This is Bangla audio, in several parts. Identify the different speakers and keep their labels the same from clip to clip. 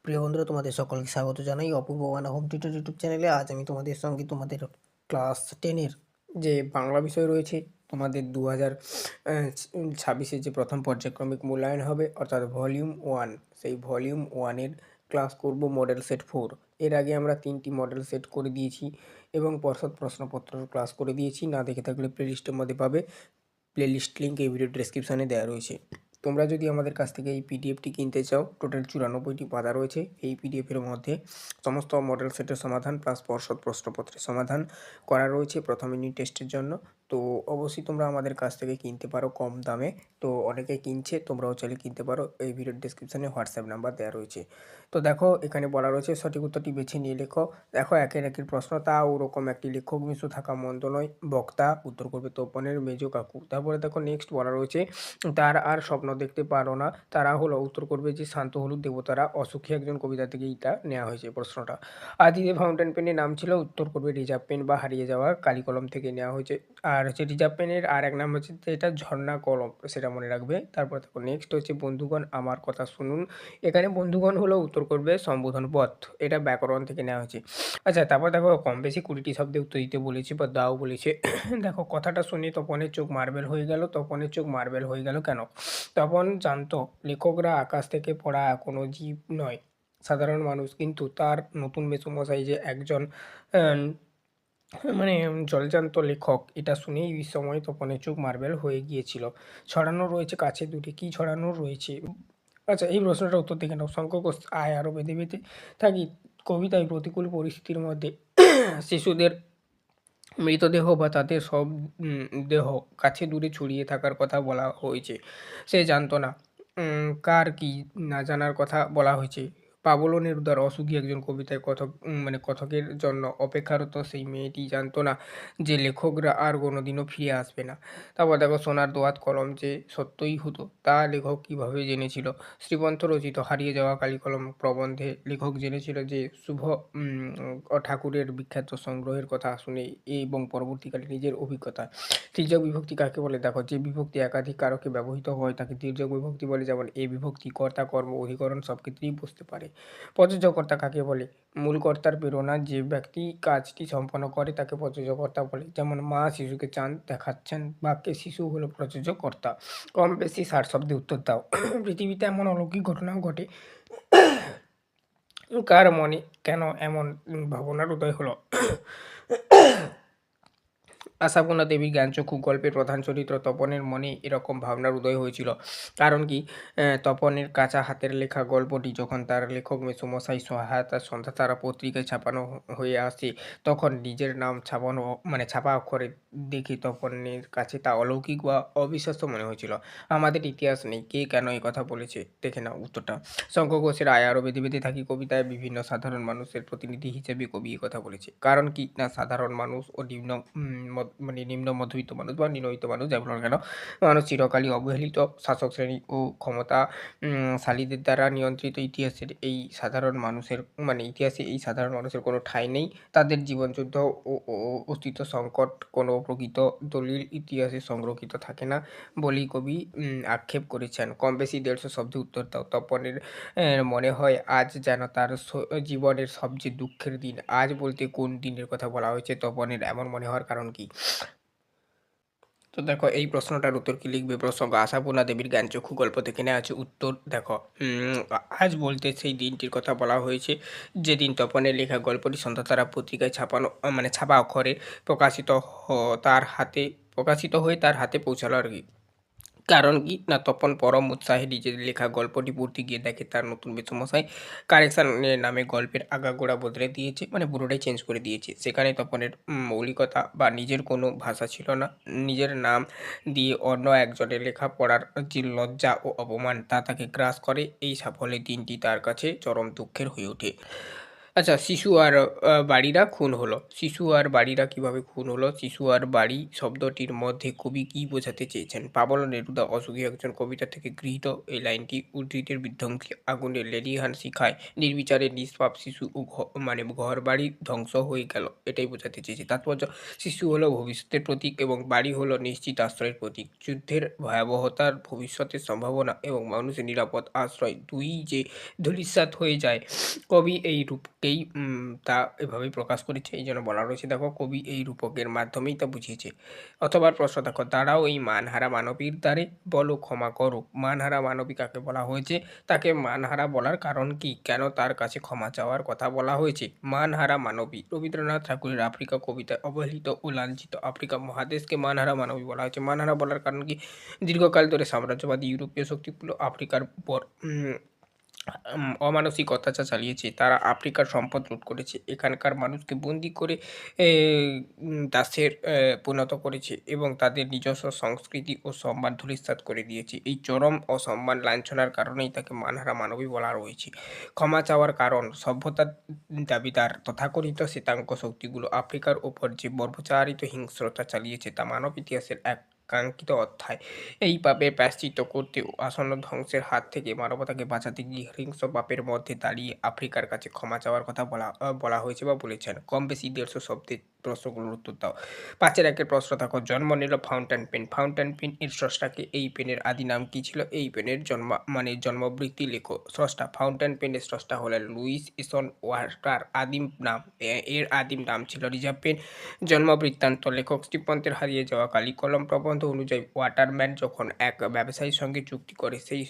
Speaker 1: প্রিয় বন্ধুরা, তোমাদের সকলকে স্বাগত জানাই অপূর্ব বাংলা হোম টিউটর ইউটিউব চ্যানেলে। আজ আমি তোমাদের সঙ্গে তোমাদের ক্লাস 10-এর যে বাংলা বিষয় রয়েছে, তোমাদের 2026-এর যে প্রথম পর্যায়ক্রমিক মূল্যায়ন হবে, অর্থাৎ ভলিউম 1, সেই ভলিউম 1-এর ক্লাস করব মডেল সেট 4। এর আগে আমরা 3টি মডেল সেট করে দিয়েছি এবং পর্ষদ প্রশ্নপত্রের ক্লাস করে দিয়েছি। না দেখে থাকলে প্লেলিস্টের মধ্যে পাবে। প্লেলিস্ট লিঙ্ক এই ভিডিও ডেসক্রিপশানে দেওয়া রয়েছে। তোমরা যদি আমাদের কাছ থেকে এই পিডিএফটি কিনতে চাও, টোটাল 94টি পাতা রয়েছে। এই পিডিএফের মধ্যে সমস্ত মডেল সেটের সমাধান প্লাস পর্ষদ প্রশ্নপত্রের সমাধান করা রয়েছে প্রথম ইউনিট টেস্টের জন্য। তো অবশ্যই তোমরা আমাদের কাছ থেকে কিনতে পারো কম দামে। তো অনেকে কিনছে, তোমরাও চাইলে কিনতে পারো। এই ভিডিওর ডেসক্রিপশানে হোয়াটসঅ্যাপ নাম্বার দেওয়া রয়েছে। তো দেখো, এখানে বলা রয়েছে সঠিক উত্তরটি বেছে নিয়ে লেখো। দেখো, একের প্রশ্ন, তা ওরকম একটি লেখক মিশ্র থাকা মন্দ নয়। বক্তা উত্তর করবে তপনের মেজো কাকু। তারপরে দেখো নেক্সট বলা রয়েছে, তার আর স্বপ্ন দেখতে পারো না, তারা হলো উত্তর করবে যে শান্ত হলুদ দেবতারা। অসুখী একজন কবিতা থেকে এটা নেওয়া হয়েছে প্রশ্নটা। আদিতে ফাউন্টেন পেনের নাম ছিল, উত্তর করবে রিজার্ভ পেন বা হারিয়ে যাওয়া কালি কলম থেকে নেওয়া হয়েছে। আর হচ্ছে রিজার্ভ পেনের আর এক নাম হচ্ছে যেটা ঝর্ণা কলম, সেটা মনে রাখবে। তারপর দেখো নেক্সট হচ্ছে বন্ধুগণ আমার কথা শুনুন। এখানে বন্ধুগণ হলো উত্তর করবে সম্বোধন পথ, এটা ব্যাকরণ থেকে নেওয়া হয়েছে। আচ্ছা, তারপর দেখো কম বেশি 20টি শব্দে উত্তর দিতে বলেছে বা দাও বলেছে। দেখো কথাটা শুনে তপনের চোখ মার্বেল হয়ে গেল। তপনের চোখ মার্বেল হয়ে গেল কেন? তপন জানতো লেখকরা আকাশ থেকে পড়া কোনো জীব নয়, সাধারণ মানুষ। কিন্তু তার নতুন মেসোমশাই যে একজন আহ, মানে জলজান্ত লেখক, এটা শুনেই বিস্ময় তপনের চোখ মার্বেল হয়ে গিয়েছিল। ছড়ানো রয়েছে কাছে দূরে, কি ছড়ানো রয়েছে? আচ্ছা, এই প্রশ্নটার উত্তর দেখে নাও। শঙ্কর আয় আরও বেঁধে বেঁধে থাকি কবিতায় প্রতিকূল পরিস্থিতির মধ্যে শিশুদের মৃতদেহ বা তাদের সব দেহ কাছে দূরে ছড়িয়ে থাকার কথা বলা হয়েছে। সে জানতো না কার কি না জানার কথা বলা হয়েছে। পাবলো নেরুদার অসুখী একজন কবিতায় কথক কথকের জন্য অপেক্ষারত সেই মেয়েটি জানতো না যে লেখকরা আর কোনোদিনও ফিরে আসবে না। তারপর দেখো সোনার দোয়াত কলম যে সত্যই হতো, তা লেখক কীভাবে জেনেছিল? শ্রীপন্থ রচিত হারিয়ে যাওয়া কালিকলম প্রবন্ধে লেখক জেনেছিল যে শুভ ঠাকুরের বিখ্যাত সংগ্রহের কথা শুনে এবং পরবর্তীকালে নিজের অভিজ্ঞতা। তির্যক বিভক্তি কাকে বলে? দেখো, যে বিভক্তি একাধিক কারকে ব্যবহৃত হয় তাকে তির্যক বিভক্তি বলে। যেমন এই বিভক্তি কর্তা, কর্ম, অধিকরণ সব ক্ষেত্রেই বসতে পারে। প্রযোজ্যকর্তা কাকে বলে? মূল কর্তার প্রেরণা যে ব্যক্তি কাজটি সম্পন্ন করে তাকে প্রযোজ্যকর্তা বলে। যেমন মা শিশুকে চাঁদ দেখাচ্ছেন, বাক্যে শিশু হলো প্রযোজ্যকর্তা। কম বেশি 60 শব্দে উত্তর দাও। পৃথিবীতে এমন অলৌকিক ঘটনাও ঘটে, কার মনে কেন এমন ভাবনার উদয় হলো? আশাপূর্ণা দেবীর জ্ঞানচক্ষু গল্পের প্রধান চরিত্র তপনের মনে এরকম ভাবনার উদয় হয়েছিল। কারণ কি? তপনের কাঁচা হাতের লেখা গল্পটি যখন তার লেখক মেসোমশাই সহায়তার সন্ধ্যা তারা পত্রিকায় ছাপানো হয়ে আসে, তখন নিজের নাম ছাপানো ছাপা অক্ষরে দেখে তপনের কাছে তা অলৌকিক বা অবিশ্বাস্য মনে হয়েছিল। আমাদের ইতিহাস নেই, কে কেন এই কথা বলেছে, দেখে নাও উত্তরটা। শঙ্কর ঘোষের আয় আরও বেঁধে বেঁধে থাকি কবিতায় বিভিন্ন সাধারণ মানুষের প্রতিনিধি হিসেবে কবি এই কথা বলেছে। কারণ কি না, সাধারণ মানুষ ও নিম্ন মধ্যবিত্ত মানুষ বা নিম্নবিত্ত মানুষ যাই বলো না কেন, মানুষ চিরকালই অবহেলিত শাসক শ্রেণী ও ক্ষমতাশালীদের দ্বারা নিয়ন্ত্রিত। ইতিহাসে এই সাধারণ মানুষের কোনো ঠাঁই নেই। তাদের জীবনযুদ্ধ ও অস্তিত্ব সংকট কোনো প্রকৃত দলিল ইতিহাসে সংরক্ষিত থাকে না বলেই কবি আক্ষেপ করেছেন। কম বেশি 150 শব্দে উত্তর দাও। তপনের মনে হয় আজ যেন তার জীবনের সবচেয়ে দুঃখের দিন। আজ বলতে কোন দিনের কথা বলা হয়েছে? তপনের এমন মনে হওয়ার কারণ কি? তো দেখো, এই প্রশ্নটার উত্তর কি লিখবে? প্রসঙ্গ আশাপূর্ণা দেবীর জ্ঞানচক্ষু গল্প থেকে নেওয়া আছে। উত্তর দেখো, আজ বলতে সেই দিনটির কথা বলা হয়েছে যেদিন তপনের লেখা গল্পটি সন্ধ্যাতারা পত্রিকায় ছাপা অক্ষরে প্রকাশিত হয়ে তার হাতে পৌঁছালো আর কি। কারণ কি না, তপন পরম উৎসাহে নিজের লেখা গল্পটি পড়তে গিয়ে দেখে তার নতুন মেসোমশাই কারেকশানের নামে গল্পের আগাগোড়া বদলে দিয়েছে, পুরোটাই চেঞ্জ করে দিয়েছে। সেখানে তপনের মৌলিকতা বা নিজের কোনো ভাষা ছিল না। নিজের নাম দিয়ে অন্য একজনের লেখা পড়ার যে লজ্জা ও অপমান তা তাকে গ্রাস করে। এই সাফল্যের দিনটি তার কাছে চরম দুঃখের হয়ে ওঠে। আচ্ছা, শিশু আর বাড়িরা খুন হলো। শিশু আর বাড়িরা কিভাবে খুন হলো? শিশু আর বাড়ি শব্দটির মধ্যে কবি কী বোঝাতে চেয়েছেন? পাবলো নেরুদা অসুখী একজন কবিতা থেকে গৃহীত। এই লাইনটি উদ্ধৃতির বিধ্বংসী আগুনে লেলিহান শিখায় নির্বিচারে নিষ্পাপ শিশু ও মানে ঘরবাড়ি ধ্বংস হয়ে গেল। এটাই বোঝাতে চেয়েছে। তাৎপর্য, শিশু হলো ভবিষ্যতের প্রতীক এবং বাড়ি হলো নিশ্চিত আশ্রয়ের প্রতীক। যুদ্ধের ভয়াবহতার, ভবিষ্যতের সম্ভাবনা এবং মানুষের নিরাপদ আশ্রয় দুই-ই যে ধূলিসাৎ হয়ে যায়, কবি এই রূপকেই তা এভাবেই প্রকাশ করেছে। এই জন্য বলা রয়েছে, দেখো কবি এই রূপকের মাধ্যমেই তা বুঝিয়েছে। অথবা প্রশ্ন দেখো, দাঁড়াও এই মানহারা মানবীর দ্বারে, বলো ক্ষমা করো। মানহারা মানবী কাকে বলা হয়েছে? তাকে মানহারা বলার কারণ কি? কেন তার কাছে ক্ষমা চাওয়ার কথা বলা হয়েছে? মানহারা মানবী রবীন্দ্রনাথ ঠাকুরের আফ্রিকা কবিতায় অবহেলিত ও লাঞ্ছিত আফ্রিকা মহাদেশকে মানহারা মানবী বলা হয়েছে। মানহারা বলার কারণ কি? দীর্ঘকাল ধরে সাম্রাজ্যবাদী ইউরোপীয় শক্তিগুলো আফ্রিকার উপর অমানসিক অত্যাচার চালিয়েছে। তারা আফ্রিকার সম্পদ লুট করেছে। এখানকার মানুষকে বন্দী করে এ দাসের পরিণত করেছে এবং তাদের নিজস্ব সংস্কৃতি ও সম্মান ধূলিসাৎ করে দিয়েছে। এই চরম অসম্মান লাঞ্ছনার কারণেই তাকে মানহারা মানবী বলা রয়েছে। ক্ষমা চাওয়ার কারণ, সভ্যতার দাবিদার তথাকথিত শ্বেতাঙ্গ শক্তিগুলো আফ্রিকার ওপর যে বর্বচারিত হিংস্রতা চালিয়েছে তা মানব ইতিহাসের এক কাঙ্ক্ষিত অধ্যায়। এই পাপের প্রায়শ্চিত্ত করতে ও আসন্ন ধ্বংসের হাত থেকে মানবতাকে বাঁচাতে গিয়ে হিংস্র পাপের মধ্যে দাঁড়িয়ে আফ্রিকার কাছে ক্ষমা চাওয়ার কথা বলা হয়েছে বা বলেছেন। কম বেশি ১৫০ শব্দে প্রশ্নগুলোর উত্তর দাও। ৫-এর ১-এর প্রশ্ন দেখো, জন্ম নিল ফাউন্টেন পেন। ফাউন্টেন পেন এর স্রষ্টাকে? এই পেনের আদি নাম কী ছিল? এই পেনের জন্মবৃত্তি লেখো। স্রষ্টা, ফাউন্টেন পেনের স্রষ্টা হলেন লুইস এসন ওয়াটার। আদিম নাম, এর আদিম নাম ছিল রিজার্ভ পেন। জন্মবৃত্তান্ত লেখক, স্টিফপন্থের হারিয়ে যাওয়া কালি কলম। প্রবন্ধ অনুযায়ী ওয়াটারম্যান যখন এক ব্যবসায়ীর সঙ্গে চুক্তি করে, সেই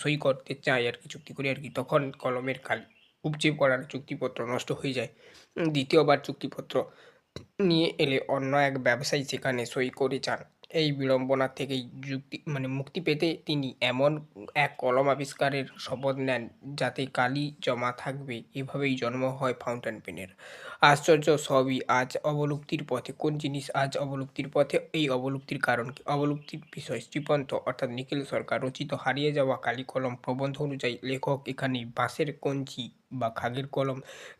Speaker 1: সই করতে চায় আর কি, চুক্তি করে আর কি, তখন কলমের কালি উপচে পড়ার চুক্তিপত্র নষ্ট হয়ে যায়। দ্বিতীয়বার চুক্তিপত্র নিয়ে এলে অন্য এক ব্যবসায়ী সেখানে সই করে যান। এই বিড়ম্বনা থেকেই মুক্তি পেতে তিনি এমন এক কলম আবিষ্কারের শপথ নেন যাতে কালি জমা থাকবে। এভাবেই জন্ম হয় ফাউন্টেন পেনের। আশ্চর্য সবই আজ অবলুপ্তির পথে। কোন জিনিস আজ অবলুপ্তির পথে? এই অবলুপ্তির কারণ কি? অবলুপ্তির বিষয় শ্রীপন্থ অর্থাৎ নিখিল সরকার রচিত হারিয়ে যাওয়া কালি কলম। প্রবন্ধ অনুযায়ী লেখক এখানে বাঁশের কঞ্চি বা খাগের কলম,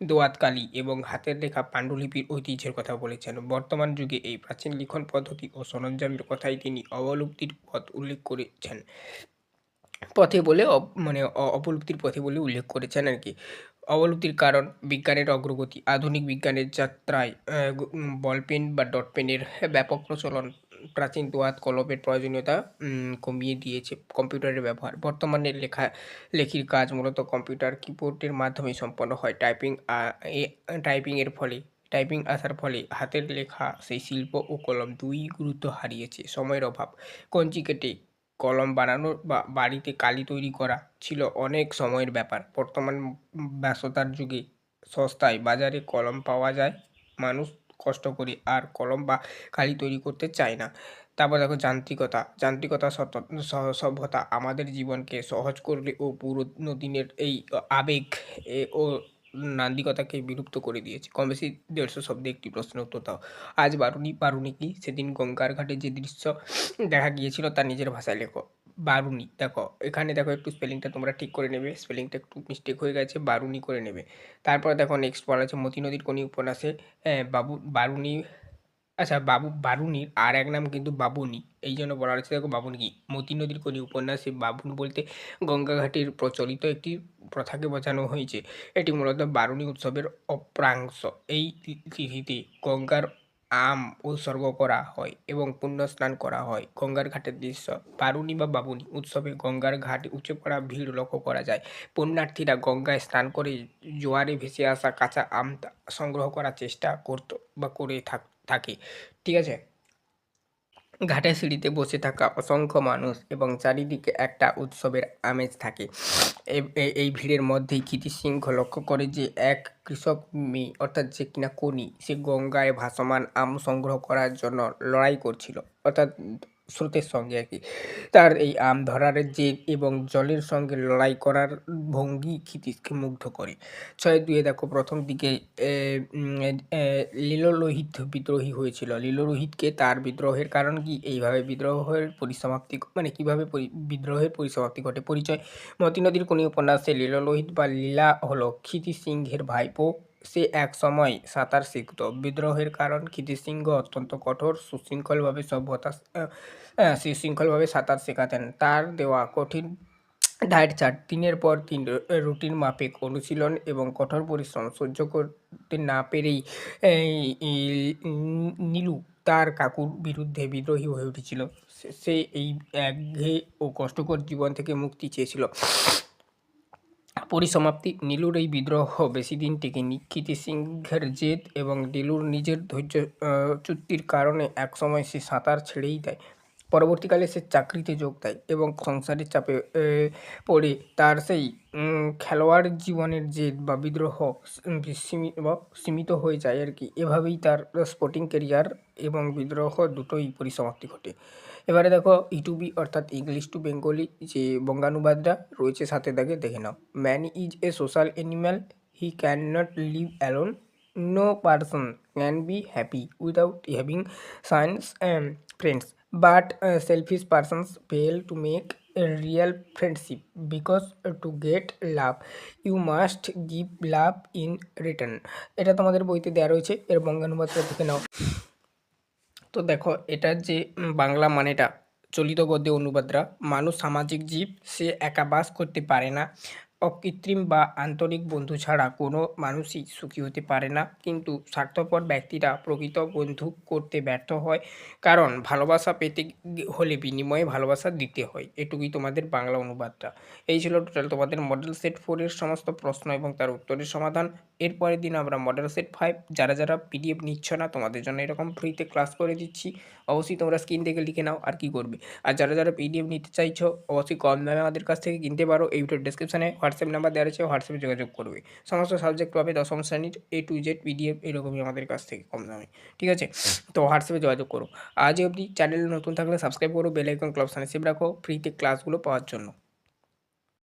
Speaker 1: দোয়াত কালি এবং হাতের লেখা পাণ্ডুলিপির ঐতিহ্যের কথা বলেছেন। বর্তমান যুগে এই প্রাচীন লিখন পদ্ধতি ও সরঞ্জামের কথাই তিনি অবলুপ্তির পথ উল্লেখ করেছেন। পথে বলে অবলুপ্তির পথে বলে উল্লেখ করেছেন আর কি। অবলুপ্তির কারণ, বিজ্ঞানের অগ্রগতি। আধুনিক বিজ্ঞানের যাত্রায় বলপেন বা ডট পেনের ব্যাপক প্রচলন প্রাচীন দোয়াত কলমের প্রয়োজনীয়তা কমিয়ে দিয়েছে কম্পিউটারের ব্যবহার। বর্তমানে লেখির কাজ মূলত কম্পিউটার কিবোর্ডের মাধ্যমে সম্পন্ন হয়। টাইপিং আসার ফলে হাতের লেখা সেই শিল্প ও কলম দুই গুরুত্ব হারিয়েছে। সময়ের অভাব, কঞ্চি কেটে কলম বানানো বা বাড়িতে কালি তৈরি করা ছিল অনেক সময়ের ব্যাপার। বর্তমান ব্যস্ততার যুগে সস্তায় বাজারে কলম পাওয়া যায়। মানুষ কষ্ট করে আর কলম বা কালি তৈরি করতে চায় না। তারপর দেখো সভ্যতা আমাদের জীবনকে সহজ করলে ও পুরনো দিনের এই আবেগ ও নান্দিকতাকে বিলুপ্ত করে দিয়েছে। কম বেশি ১৫০ শব্দে একটি প্রশ্নের উত্তর দাও। আজ বারুনি কি? সেদিন গঙ্গার ঘাটে যে দৃশ্য দেখা গিয়েছিল তা নিজের ভাষায় লেখো। বারুনি, দেখো এখানে দেখো একটু স্পেলিংটা তোমরা ঠিক করে নেবে। স্পেলিংটা একটু মিস্টেক হয়ে গেছে, বারুনি করে নেবে। তারপরে দেখো নেক্সট বলা আছে, মতি নদীর কোন উপন্যাসে বাবু বারুনি, আচ্ছা বারুনির আর এক নাম কিন্তু বাবুনি। এই জন্য বলা হয়েছে, দেখো বাবুনি কি? মতি নদীর কোন উপন্যাসে বাবুন বলতে গঙ্গাঘাটের প্রচলিত একটি প্রথাকে বোঝানো হয়েছে। এটি মূলত বারুনি উৎসবের অপ্রাংশ। এই তিথিতে গঙ্গার উৎসর্গ করা হয় এবং পুণ্য স্নান করা হয়। গঙ্গার ঘাটের দৃশ্য। বারুনি বা বাবুনি উৎসবে গঙ্গার ঘাটে উপচে পড়া ভিড় লক্ষ্য করা যায়। পুণ্যার্থীরা গঙ্গায় স্নান করে জোয়ারে ভেসে আসা কাঁচা আম সংগ্রহ করার চেষ্টা করতো বা করে থাকে। ঠিক আছে? ঘাটের সিঁড়িতে বসে থাকা অসংখ্য মানুষ এবং চারিদিকে একটা উৎসবের আমেজ থাকে। এই ভিড়ের মধ্যেই কীর্তিসিংহ লক্ষ্য করে যে এক কৃষক মেয়ে, অর্থাৎ যে কিনা কনি, সে গঙ্গায় ভাসমান আম সংগ্রহ করার জন্য লড়াই করছিল। অর্থাৎ স্রোতের সঙ্গে আর কি। তার এই আম ধরার জেদ এবং জলের সঙ্গে লড়াই করার ভঙ্গি ক্ষিতীশকে মুগ্ধ করে। ৬-২ দেখো প্রথম দিকে লীললোহিত বিদ্রোহী হয়েছিল। লীললোহিতকে তার বিদ্রোহের কারণ কি? এইভাবে বিদ্রোহের পরিসমাপ্তি মানে কীভাবে বিদ্রোহের পরিসমাপ্তি ঘটে। পরিচয়: মতি নদীর কোনি উপন্যাসে লীললোহিত বা লীলা হলো ক্ষিতি সিংহের ভাইপো। সে এক সময় সাঁতার শিখত। বিদ্রোহের কারণ: ক্ষিতি সিংহ অত্যন্ত কঠোর, সুশৃঙ্খলভাবে সাঁতার শেখাতেন। তার দেওয়া কঠিন ডায়েট চার্ট, দিনের পর দিন রুটিন মাফিক অনুশীলন এবং কঠোর পরিশ্রম সহ্য করতে না পেরেই নীলু তার কাকুর বিরুদ্ধে বিদ্রোহী হয়ে উঠেছিল। সে এই একঘেয়ে ও কষ্টকর জীবন থেকে মুক্তি চেয়েছিল। পরিসমাপ্তি: নীলুর এই বিদ্রোহ বেশি দিন টেকেনি। ক্ষিতি সিংহের জেদ এবং নীলুর নিজের ধৈর্যচ্যুতির কারণে একসময় সে সাঁতার ছেড়েই দেয়। পরবর্তীকালে সে চাকরিতে যোগ দেয় এবং সংসারের চাপে পড়ে তার সেই খেলোয়াড় জীবনের জেদ বা বিদ্রোহ সীমিত হয়ে যায় আর কি। এভাবেই তার স্পোর্টিং ক্যারিয়ার এবং বিদ্রোহ দুটোই পরিসমাপ্তি ঘটে। এবারে দেখো ইটুবি অর্থাৎ ইংলিশ টু বেঙ্গলি যে বঙ্গানুবাদটা রয়েছে সাথে দেখে নাও। Man is a social animal, he can not live alone, no person can be happy without having science friends, but selfish persons fail to make a real friendship because to get love you must give love in return। এটা তোমাদের বইতে দেওয়া রয়েছে, এর বঙ্গানুবাদটা দেখে নাও। তো দেখো এটার যে বাংলা মানেটা চলিত গদ্যে অনুবাদরা: মানুষ সামাজিক জীব, সে একা বাস করতে পারে না। অকৃত্রিম বা আন্তরিক বন্ধু ছাড়া কোনো মানুষই সুখী হতে পারে না, কিন্তু স্বার্থপর ব্যক্তিরা প্রকৃত বন্ধু করতে ব্যর্থ হয়, কারণ ভালোবাসা পেতে হলে বিনিময়ে ভালোবাসা দিতে হয়। এটুকুই তোমাদের বাংলা অনুবাদটা। এই ছিল টোটাল তোমাদের মডেল সেট 4 এর সমস্ত প্রশ্ন এবং তার উত্তরের সমাধান। এরপরের দিন আমরা মডেল সেট 5 যারা পিডিএফ নিচ্ছ না তোমাদের জন্য এরকম ফ্রিতে ক্লাস করে দিচ্ছি। অবশ্যই তোমরা স্ক্রিন থেকে লিখে নাও আর কি করবে। আর যারা পিডিএফ নিতে চাইছো অবশ্যই কম দামে আমাদের কাছ থেকে কিনতে পারো। এই ভিডিওর ডেসক্রিপশনে হোয়াটসঅ্যাপ নাম্বার দেওয়া আছে, হোয়াটসঅ্যাপে যোগাযোগ করবে। সমস্ত সাবজেক্ট পাবে 10ম শ্রেণীর A to Z পিডিএফ এরকমই আমাদের কাছ থেকে কম দামে, ঠিক আছে? তো হোয়াটসঅ্যাপে যোগাযোগ করো। আজ অবধি চ্যানেলে নতুন থাকলে সাবস্ক্রাইব করো, বেল আইকন ক্লাব সেভ রাখো ফ্রিতে ক্লাসগুলো পাওয়ার জন্য।